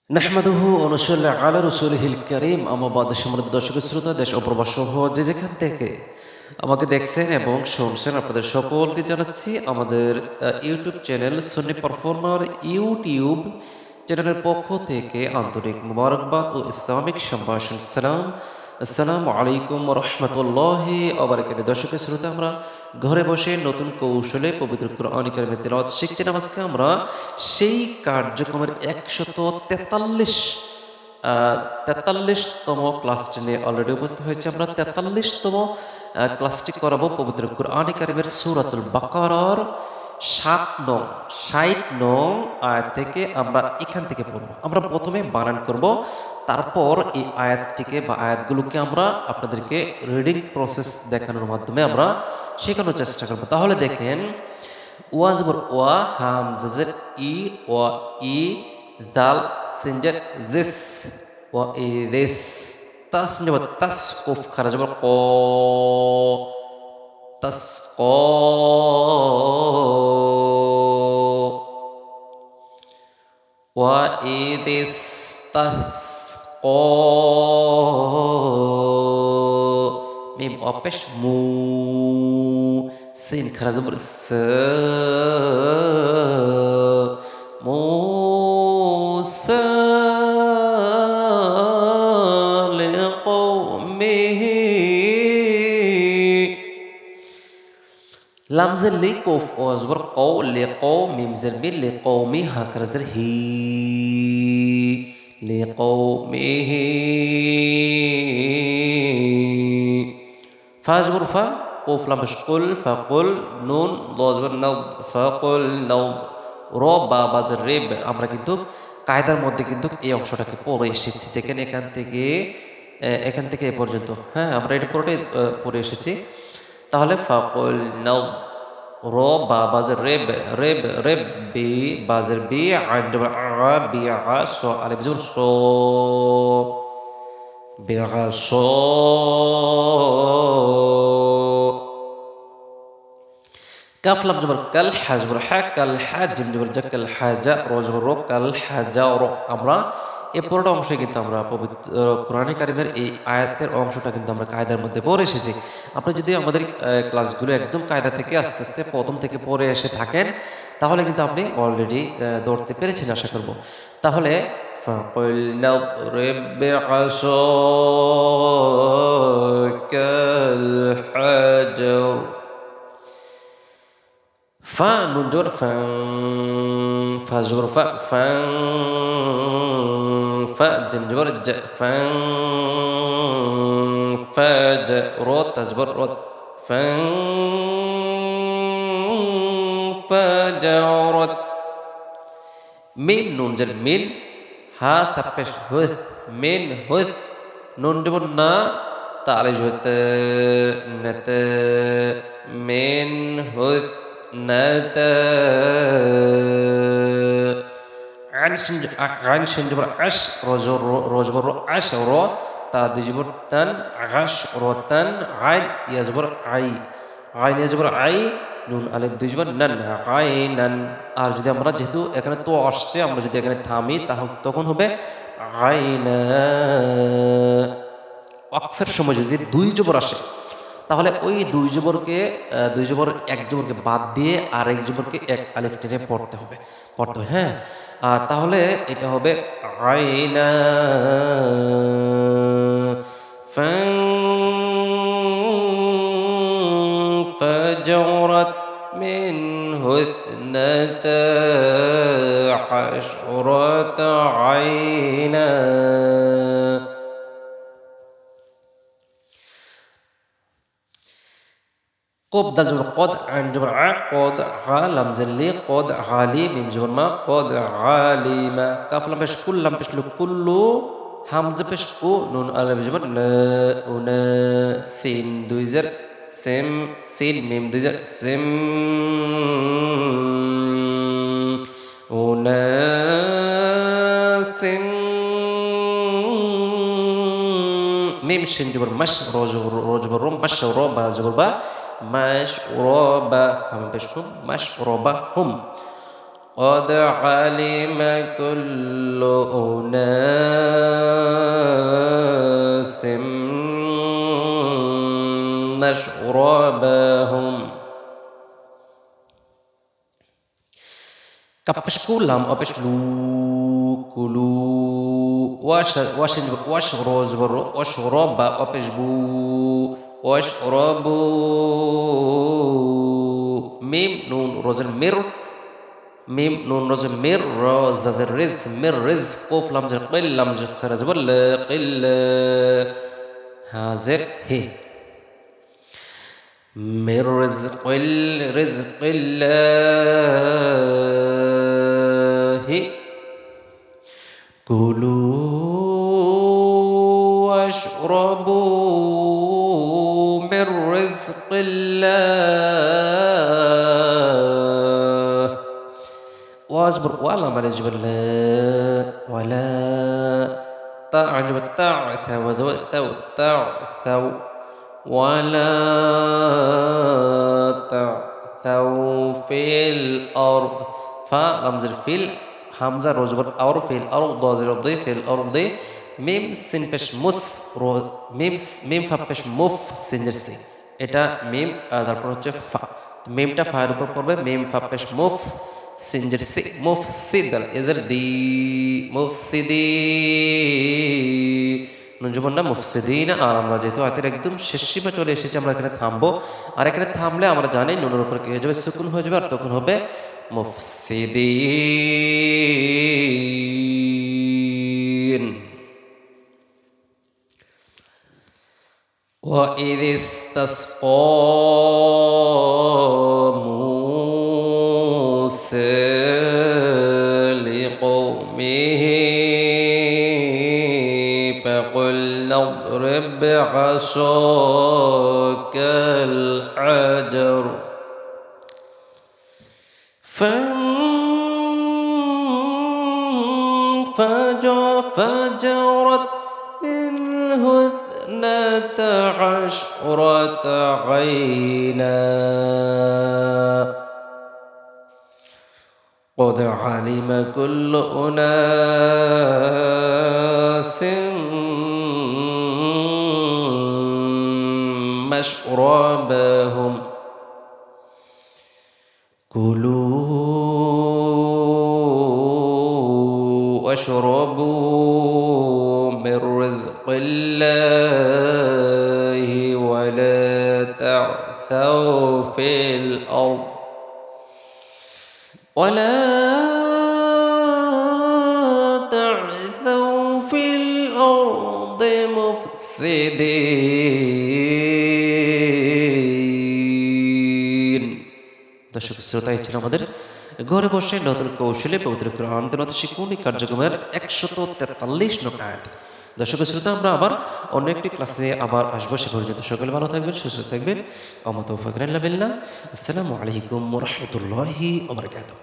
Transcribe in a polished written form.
নাহমাদুহু ওয়া নুসাল্লি আলা রাসূলিহিল কারীম আম্মা বাদ। সম্মানিত দর্শক শ্রোতা, দেশ ও প্রবাস সহ যে যেখান থেকে আমাকে দেখছেন এবং শুনছেন আপনাদের সকলকে জানাচ্ছি আমাদের ইউটিউব চ্যানেল সুন্নি পারফর্মার ইউটিউব চ্যানেলের পক্ষ থেকে আন্তরিক মুবারকবাদ ও ইসলামিক সম্ভাষণ সালাম। আসসালামু আলাইকুম ওয়া রাহমাতুল্লাহি ওয়া বারাকাতুহু। দর্শক শ্রোতা, আমরা ঘরে বসে নতুন কৌশলে পবিত্র কোরআন কারীমের তেলাওয়াত শিখছিলাম। আজকে আমরা সেই কার্যক্রমের ১৪৩তম ক্লাসটি নিয়ে অলরেডি উপস্থিত হয়েছে। আমরা ৪৩তম ক্লাসটি করাবো পবিত্র কোরআন কারীমের সূরাতুল বাকারার ৬০ নং আয়াত থেকে। আমরা এখান থেকে পড়ব। আমরা প্রথমে বানান করব, তারপর এই আয়াতটিকে বা আয়াতগুলোকে আমরা আপনাদেরকে রিডিং প্রসেস দেখানোর মাধ্যমে আমরা শেখানোর চেষ্টা করব। তাহলে দেখেন, ওয়া জবর ওয়া, হামজা জের ই, ওয়া ই, জাল সিনজার জিস, ওয়া ই দিস, তাস জবর তাস, কুফ খারা জবর ক, তাস ক, ওয়া ই দিস তাস ক, মিম অপেশ মু, সিন খারা জবর স, موسى لقومه لمزر لقوف وزبر قو لقوم ممزر لقومي هكذا هي لقومه فازبر فا قوف لمش قل فقل نون لازبر نوب فقل نوب র বা বাজার রেব। আমরা কিন্তু কায়দার মধ্যে কিন্তু এই অংশটাকে পড়ে এসেছি। দেখেন এখান থেকে এ পর্যন্ত, হ্যাঁ, আমরা এটা পুরোটাই পড়ে এসেছি। তাহলে ফাকুল নাও, র বা বাজার রেব, রেব রেব বি বাজার বি, আইন জবর আ, বি আ, স আলিফ জবর স, বি আ স, কাফ লাম জবর কাল, হা জবর হা, কাল হা, জিম জবর জা, কাল হাজা, র জবর র, কাল হাজা র। আমরা এই পুরোটা অংশে কিন্তু আমরা পবিত্র কোরআনে কারিমের এই আয়াতের অংশটা কিন্তু আমরা কায়দার মধ্যে পড়ে এসেছি। আপনি যদি আমাদের ক্লাসগুলো একদম কায়দা থেকে আস্তে আস্তে প্রথম থেকে পড়ে এসে থাকেন, তাহলে কিন্তু আপনি অলরেডি ধরতে পেরেছেন আশা করব। তাহলে فقلنا اضرب بعصاك الحجر، فا نون جور فان، فا جور فا فان، فا جيم جبر ج فان، فا ج رو تجبر رو فان، فا جرت، مين نون جر مين، ها تبش هث، مين هث، نون جبر نا، تعالج هث نت، مين هث نتا، عن شنجبر عش، رجبر عش رو، تا دجبر تن، عش رو تن، عين يجبر عي، عين يجبر عي، নুন আলিফ দুইবার নান, আইনান। আর যদি আমরা যেহেতু এখানে তো আসছে, আমরা যদি এখানে থামি তখন হবে আইনা। ওয়াকফের সময় যদি দুই জবর আসে, তাহলে ওই দুই জবর এক জবরকে বাদ দিয়ে আর এক জবরকে এক আলিফ টেনে পড়তে হবে। হ্যাঁ, আর তাহলে এটা হবে আইনা, فجرت منه اثنتا عشرة عينا، قب دال جبر قد، عين جبر ع، قد غا، لم زلي قد غالي، ميم جبر ما، قد غالما، كاف لم بش كل، لم بش كله، همزة بش كو، نون ألف جبر نا، ونا سين دويزر سم، سين ميم دويزر سم، ونا سم، ميم شين جبر مش، رو جبر روم، مش رو با جبر با، مشربة، هم بشكم مشربة هم، قد علم كل أناس مشربهم كبشكو لام أبشلو كلو واشروز برو واشرب أبشبو واشربوا ميم نون روزن مير ميم نون روزن مير روز الرز مير رز قوف لام زر قل لام زر خرز بل قل هازر هي من رزق رزق الله كلوا واشربوا من رزق الله واصبر ولا ما نجبر ولا تعجب وذو ثو ولا تعثوا في الأرض فلمزر في حمزة روزبر أور في الأرض ضازر ضي في الأرض ميم سين পেশ মুস মিম ফা পেশ মুফ সিনজেরসি এটা মিম তারপর হচ্ছে ফা মিমটা ফায়ের উপর পড়বে মিম ফা পেশ মুফ সিনজেরসি মুফসিদাল এজর দি মুফসিদি নুনজবন্না মুফসিদিন। আর আমরা যেহেতু আয়াতের একদম শেষ সীমা চলে এসেছি আমরা এখানে থামবো আর এখানে থামলে আমরা জানি নুনের উপর কি হয়ে যাবে সুকুন হয়ে যাবে আর তখন হবে মুফসিদিন। وَإِذِ اسْتَسْقَى مُوسَى لِقَوْمِهِ فَقُلْنَا اضْرِب بِّعَصَاكَ الْحَجَرَ فَانفَجَرَتْ مِنْهُ اثْنَتَا عَشْرَةَ عَيْنًا قد علم كل أناس مشربهم كلوا واشربوا من رزق الله ولا تعثوا في الأرض ولا تعثوا في الأرض مفسدين। দর্শক শ্রোতা এই ছিল আমাদের ঘরে বসে নতুন কৌশলে পবিত্র কোরআন তেলাওয়াত শিখুন কার্যক্রমের 143 নং আয়াত। দর্শক শ্রোতা আমরা আবার অন্য একটি ক্লাসে আবার আসবো। সে পর্যন্ত সকলে ভালো থাকবেন, সুস্থ থাকবেন। আমা তৌফিক ইল্লা বিল্লাহ। আসসালামু আলাইকুম ওয়া রাহমাতুল্লাহি ওয়া বারাকাতুহু।